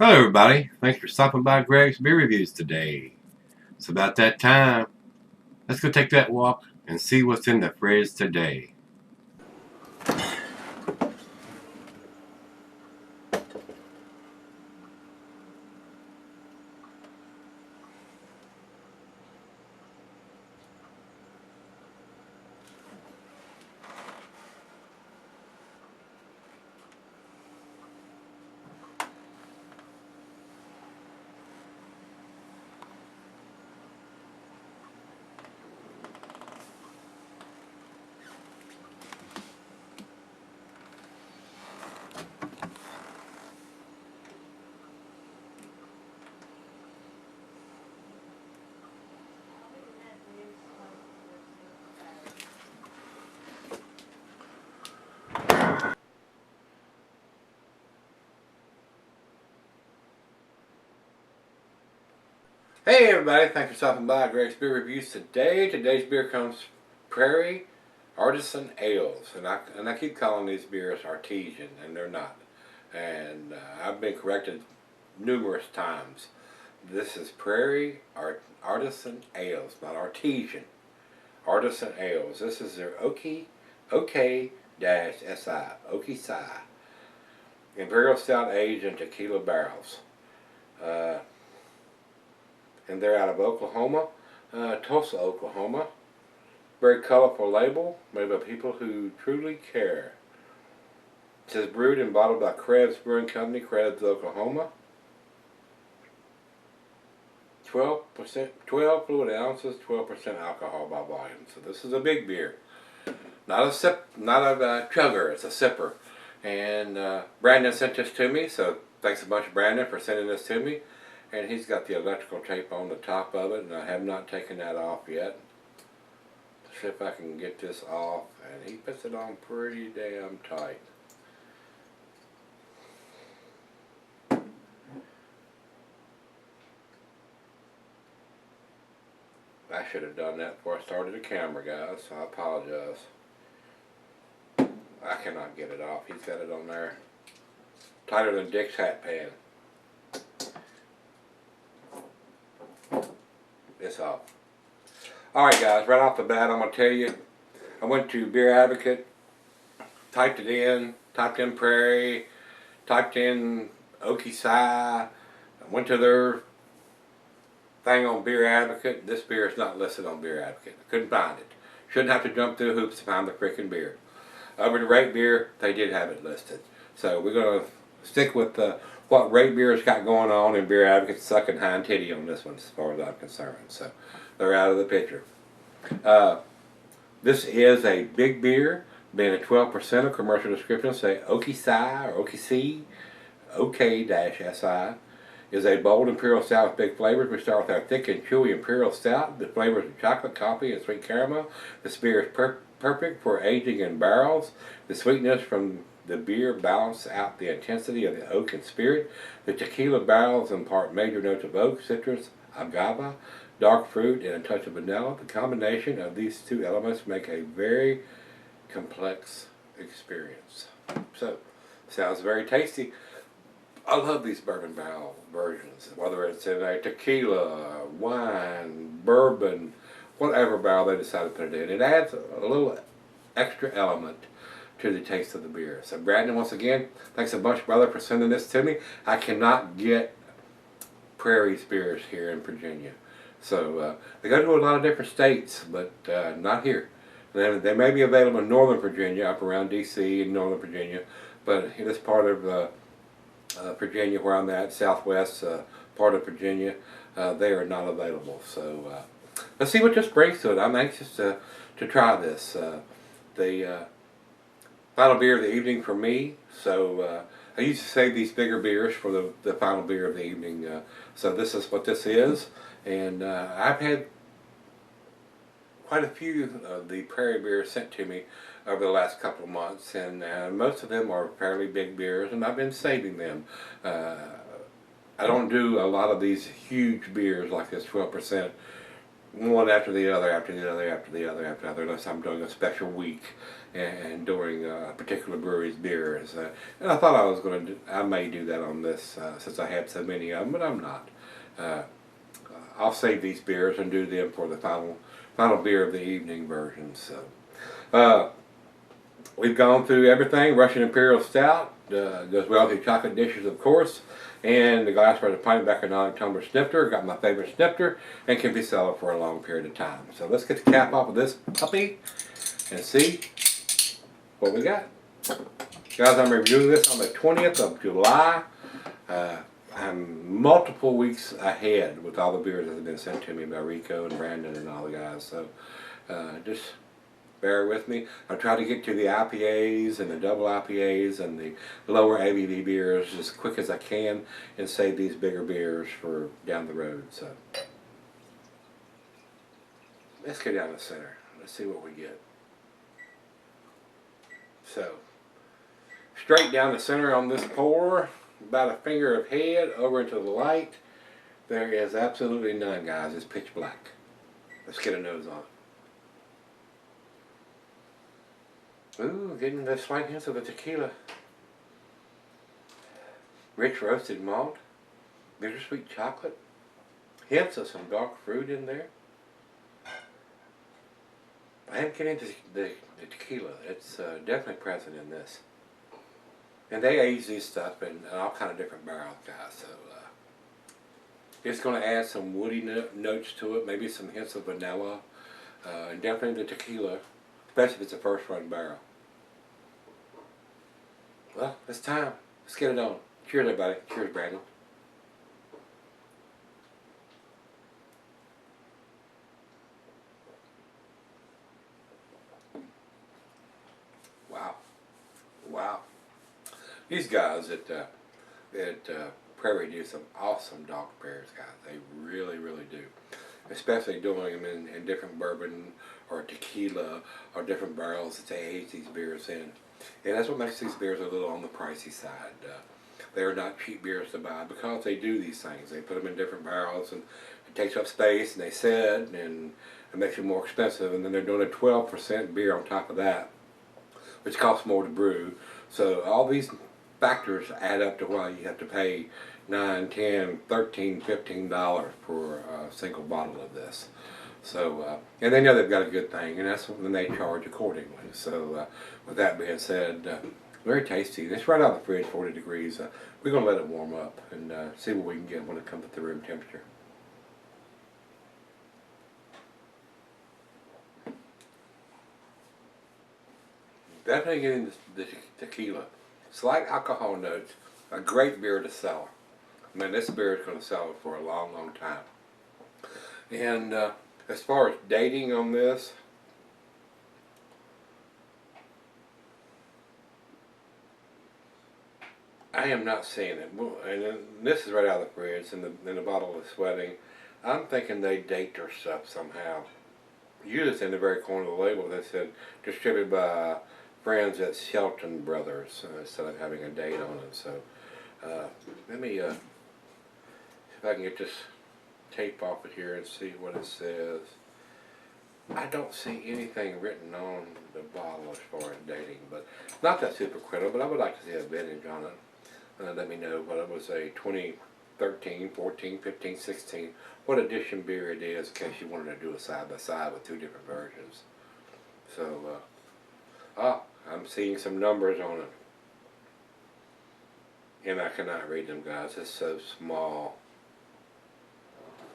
Hello everybody, thanks for stopping by Gregsbeerreviews today. It's about that time. Let's go take that walk and see what's in the fridge today. Hey everybody, thanks for stopping by Gregsbeerreviews today. Today's beer comes Prairie Artisan Ales, and I keep calling these beers artesian, and they're not. And I've been corrected numerous times. This is Prairie Artisan Ales, not artesian. Artisan Ales. This is their OK-SI, OK-SI. Imperial Stout aged in tequila barrels. Uh, and they're out of Oklahoma, Tulsa, Oklahoma. Very colorful label, made by people who truly care. It says brewed and bottled by Krebs Brewing Company, Krebs, Oklahoma. 12%, 12 fluid ounces, 12% alcohol by volume. So this is a big beer. Not a chugger, it's a sipper. And Brandon sent this to me, so thanks a bunch, Brandon, for sending this to me. And he's got the electrical tape on the top of it, and I have not taken that off yet. Let's see if I can get this off, and he puts it on pretty damn tight. I should have done that before I started the camera, guys, so I apologize. I cannot get it off. He's got it on there. Tighter than Dick's hat pan. It's off. Alright guys, right off the bat I'm going to tell you, I went to Beer Advocate, typed in Prairie, typed in OK-SI, went to their thing on Beer Advocate. This beer is not listed on Beer Advocate. Couldn't find it. Shouldn't have to jump through hoops to find the freaking beer. Over to Rate Beer, they did have it listed. So we're going to stick with what Rate Beer's got going on, and Beer Advocate's sucking hind titty on this one as far as I'm concerned. So they're out of the picture. This is a big beer, being a 12% of commercial descriptions say OK-SI or OK-C, OK-SI. Is a bold Imperial Stout with big flavors. We start with our thick and chewy Imperial Stout. The flavors of chocolate, coffee, and sweet caramel. This beer is perfect for aging in barrels. The sweetness from the beer balances out the intensity of the oak and spirit. The tequila barrels impart major notes of oak, citrus, agave, dark fruit, and a touch of vanilla. The combination of these two elements make a very complex experience. So, sounds very tasty. I love these bourbon barrel versions, whether it's in a tequila, wine, bourbon, whatever barrel they decide to put it in. It adds a little extra element to the taste of the beer. So Brandon, once again, thanks a bunch, brother, for sending this to me. I cannot get Prairie's beers here in Virginia. So they go to a lot of different states, but not here. They may be available in Northern Virginia, up around D.C. and Northern Virginia, but in this part of Virginia where I'm at, southwest part of Virginia, they are not available. So let's see what this brings to it. I'm anxious to try this. The final beer of the evening for me. So I used to save these bigger beers for the final beer of the evening. So this is what this is. And I've had quite a few of the Prairie beers sent to me over the last couple of months, and most of them are fairly big beers, and I've been saving them. I don't do a lot of these huge beers like this 12%. one after the other, after the other, after the other, after the other, unless I'm doing a special week and doing a particular brewery's beers. And I thought I may do that on this since I had so many of them, but I'm not. I'll save these beers and do them for the final beer of the evening version. So we've gone through everything. Russian Imperial Stout goes well through chocolate dishes, of course. And the glassware, the pint back a non-tumbler snifter. Got my favorite snifter and can be sold for a long period of time. So let's get the cap off of this puppy and see what we got. Guys, I'm reviewing this on the 20th of July. I'm multiple weeks ahead with all the beers that have been sent to me by Rico and Brandon and all the guys. So just bear with me. I'll try to get to the IPAs and the double IPAs and the lower ABV beers as quick as I can and save these bigger beers for down the road. So let's go down the center. Let's see what we get. So straight down the center on this pour, about a finger of head over into the light. There is absolutely none, guys. It's pitch black. Let's get a nose on it. Ooh, getting the slight hints of the tequila. Rich roasted malt, bittersweet chocolate, hints of some dark fruit in there. I am getting the tequila. It's definitely present in this. And they age these stuff in all kind of different barrels, guys. So it's going to add some woody notes to it, maybe some hints of vanilla, and definitely the tequila, especially if it's a first run barrel. Well, it's time. Let's get it on. Cheers, everybody. Cheers, Brandon. Wow. Wow. These guys at Prairie do some awesome dark beers, guys. They really, really do. Especially doing them in different bourbon or tequila or different barrels that they age these beers in. And that's what makes these beers a little on the pricey side. They're not cheap beers to buy because they do these things. They put them in different barrels and it takes up space and they set and it makes it more expensive. And then they're doing a 12% beer on top of that, which costs more to brew. So all these factors add up to why you have to pay $9, $10, $13, $15 for a single bottle of this. So, and they know they've got a good thing, and that's when they charge accordingly. So, with that being said, very tasty. It's right out of the fridge, 40 degrees. We're going to let it warm up and see what we can get when it comes to room temperature. Definitely getting the tequila. Slight alcohol notes. A great beer to sell. I mean, this beer is going to sell for a long, long time. And as far as dating on this, I am not seeing it. And this is right out of the fridge, and the bottle is sweating. I'm thinking they date their stuff somehow. Usually in the very corner of the label that said distributed by friends at Shelton Brothers instead of having a date on it. So let me see if I can get this tape off of here and see what it says. I don't see anything written on the bottle as far as dating, but not that super critical, but I would like to see a vintage on it. Let me know what it was, a 2013, 14, 15, 16, what edition beer it is in case you wanted to do a side-by-side with two different versions. So, I'm seeing some numbers on it. And I cannot read them, guys. It's so small.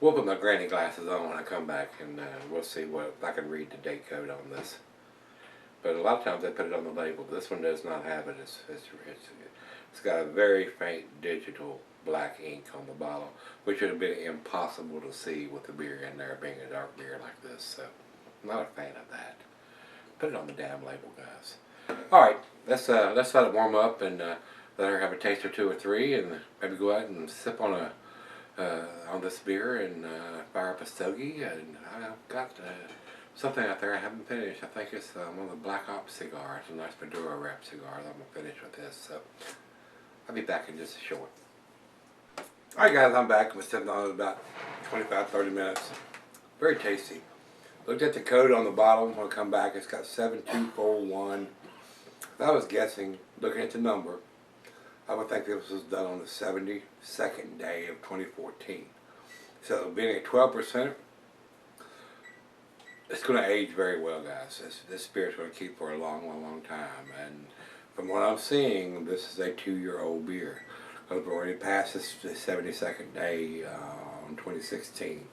We'll put my granny glasses on when I come back and we'll see if I can read the date code on this. But a lot of times they put it on the label. This one does not have it. It's got a very faint digital black ink on the bottle, which would have been impossible to see with the beer in there being a dark beer like this. So I'm not a fan of that. Put it on the damn label, guys. Alright, let's let it warm up and let her have a taste or two or three and maybe go out and sip on this beer and fire up a stogie. And I've got something out there I haven't finished. I think it's one of the Black Ops cigars, a nice Maduro wrap cigar. I'm going to finish with this. So I'll be back in just a short. Alright guys, I'm back. I've been sitting on it about 25-30 minutes. Very tasty. Looked at the code on the bottom when I come back. It's got 7241. I was guessing, looking at the number, I would think this was done on the 72nd day of 2014. So being a 12%, it's going to age very well, guys. This beer is going to keep for a long, long, long time. And from what I'm seeing, this is a 2-year-old beer. We've already passed the 72nd day in 2016.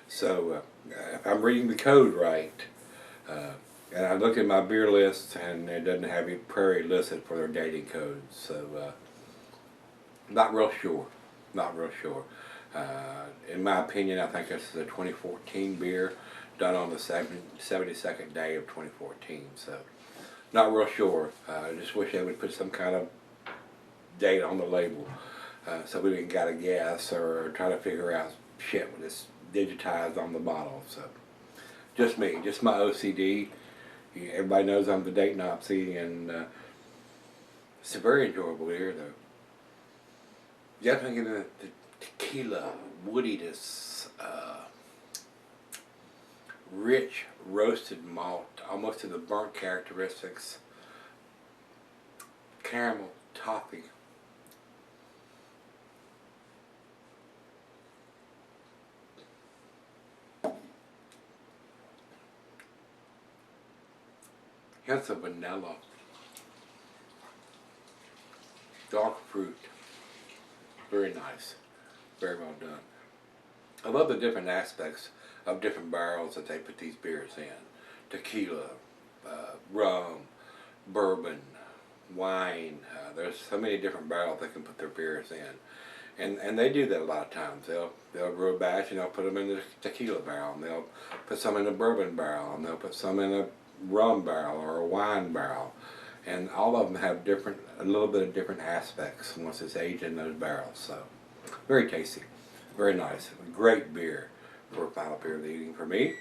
So if I'm reading the code right, and I look at my beer list and it doesn't have any Prairie listed for their dating codes. So not real sure. Not real sure. In my opinion, I think this is a 2014 beer done on the 72nd day of 2014. So not real sure. I just wish they would put some kind of date on the label so we didn't gotta guess or try to figure out shit when it's digitized on the bottle. So just me, just my OCD. Everybody knows I'm the date Nazi, and it's a very enjoyable beer though. Definitely getting the tequila woodiness, rich roasted malt, almost to the burnt characteristics, caramel, toffee. Hints of vanilla, dark fruit, very nice, very well done. I love the different aspects of different barrels that they put these beers in. Tequila, rum, bourbon, wine. There's so many different barrels they can put their beers in. And they do that a lot of times. They'll brew a batch and they'll put them in the tequila barrel, and they'll put some in a bourbon barrel, and they'll put some in a rum barrel or a wine barrel, and all of them have a little bit of different aspects once it's aged in those barrels. So very tasty, very nice, great beer for a final beer of the evening for me.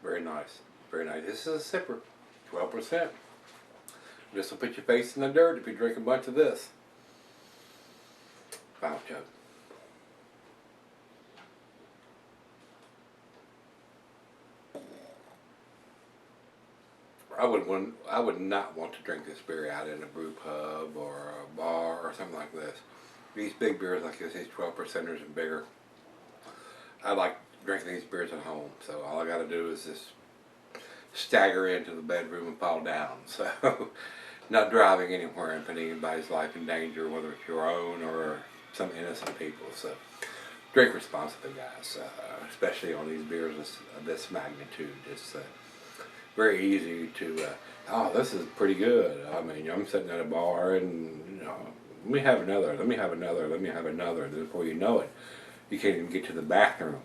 Very nice, very nice. This is a sipper, 12%. This will put your face in the dirt if you drink a bunch of this. Final chug. I would not want to drink this beer out in a brew pub or a bar or something like this. These big beers like this, these 12%ers and bigger, I like drinking these beers at home. So all I got to do is just stagger into the bedroom and fall down. So not driving anywhere and putting anybody's life in danger, whether it's your own or some innocent people. So drink responsibly, guys, especially on these beers of this magnitude. It's very easy to, oh, this is pretty good. I mean, I'm sitting at a bar and, let me have another, let me have another, let me have another. Before you know it, you can't even get to the bathroom.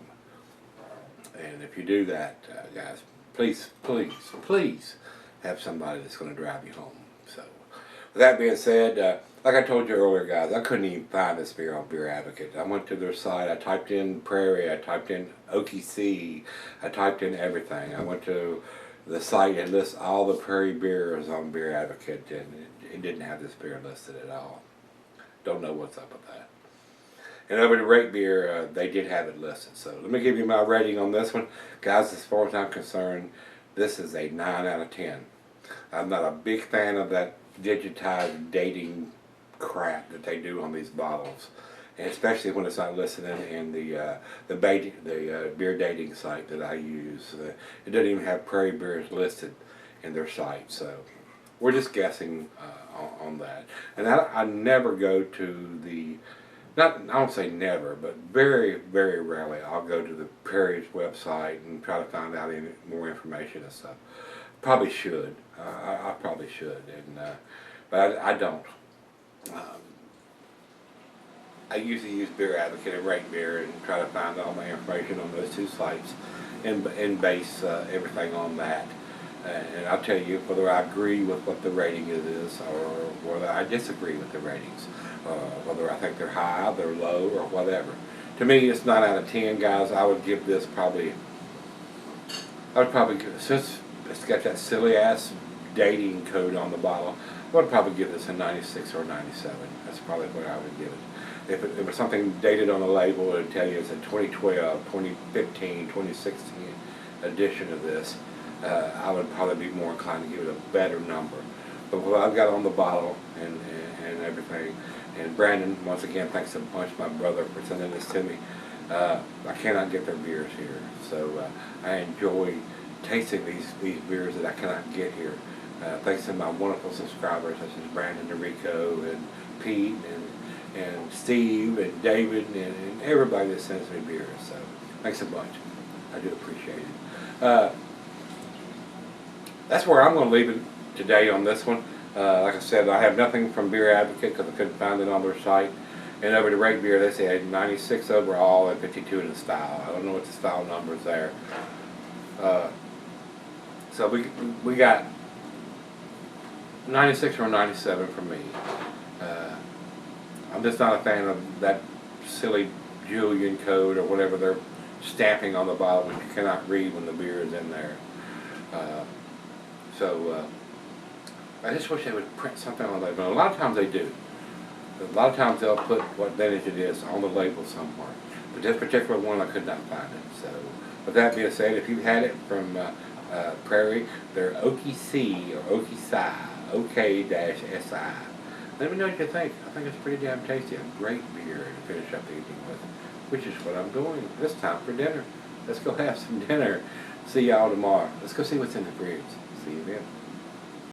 And if you do that, guys, please, please, please have somebody that's going to drive you home. So, with that being said, like I told you earlier, guys, I couldn't even find this beer on Beer Advocate. I went to their site, I typed in Prairie, I typed in OKC, I typed in everything. I went to the site and lists all the Prairie beers on Beer Advocate, and it didn't have this beer listed at all. Don't know what's up with that. And over to Rate Beer, they did have it listed. So let me give you my rating on this one. Guys, as far as I'm concerned, this is a 9 out of 10. I'm not a big fan of that digitized dating crap that they do on these bottles. And especially when it's not listed in the beer dating site that I use. It doesn't even have Prairie beers listed in their site. So we're just guessing on that. And I never go to the, I don't say never, but very, very rarely I'll go to the Prairie's website and try to find out any more information and stuff. Probably should. I probably should. But I don't. I usually use Beer Advocate and Rate Beer and try to find all my information on those two sites and base everything on that. And I'll tell you whether I agree with what the rating is or whether I disagree with the ratings. Whether I think they're high, they're low, or whatever. To me, it's 9 out of 10, guys. I would give this since it's got that silly ass dating code on the bottle, I would probably give this a 96 or 97. That's probably what I would give it. If it was something dated on the label, it would tell you it's a 2012, 2015, 2016 edition of this. I would probably be more inclined to give it a better number. But what I've got on the bottle and everything, and Brandon, once again, thanks a bunch, my brother, for sending this to me. I cannot get their beers here, so I enjoy tasting these beers that I cannot get here. Thanks to my wonderful subscribers such as Brandon, Rico, and Pete, and Steve, and David, and everybody that sends me beers. So thanks a bunch. I do appreciate it. That's where I'm going to leave it today on this one. Like I said, I have nothing from Beer Advocate because I couldn't find it on their site. And over to Reg Beer, they say 96 overall and 52 in the style. I don't know what the style number is there. So we got 96 or 97 for me. I'm just not a fan of that silly Julian code or whatever they're stamping on the bottle, which you cannot read when the beer is in there. I just wish they would print something on the label. A lot of times they do. A lot of times they'll put what vintage it is on the label somewhere. But this particular one, I could not find it. So, with that being said, if you've had it from Prairie, they're Okie C or Okie Si, OK-SI. Let me know what you think. I think it's pretty damn tasty. A great beer to finish up the evening with, which is what I'm doing this time for dinner. Let's go have some dinner. See y'all tomorrow. Let's go see what's in the fridge. See you then.